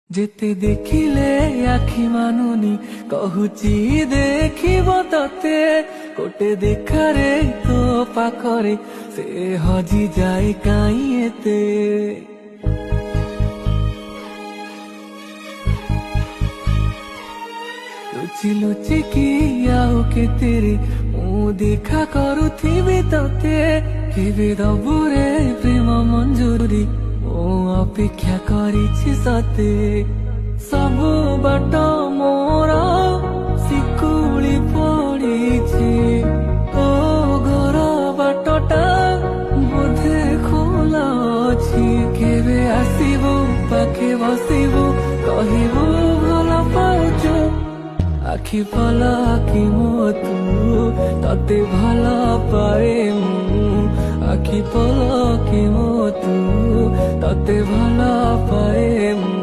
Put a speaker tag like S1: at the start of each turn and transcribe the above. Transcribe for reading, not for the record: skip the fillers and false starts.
S1: যেতে দেখিলে আখি মানুনি কহুচি দেখিব ততে কোটে দেখারে তো পাখরে সে হজি যায় কাই এতে লুচি লুচি কি ଆଉ କେତେରେ ମୁଁ ଦେଖା କରୁଥିବି ତତେ କେବେ ଦବୁରେ ପ୍ରେମ ମଞ୍ଜୁରୀ ମୁଁ ଅପେକ୍ଷା କରିଛି ସତେ ସବୁ ବାଟ ମୋର ଶିକୁଳି ପଡ଼ିଛି ତୋ ଘର ବାଟଟା ବୋଧେ ଖୋଲା ଅଛି କେବେ ଆସିବୁ ପାଖେ ବସିବୁ କହିବୁ ଭଲ ପାଉଛୁ আখি পলা কি মতো তাতে ভালা পায়ে মু আখি পলা কি মতো তাতে ভালা পায়ে মু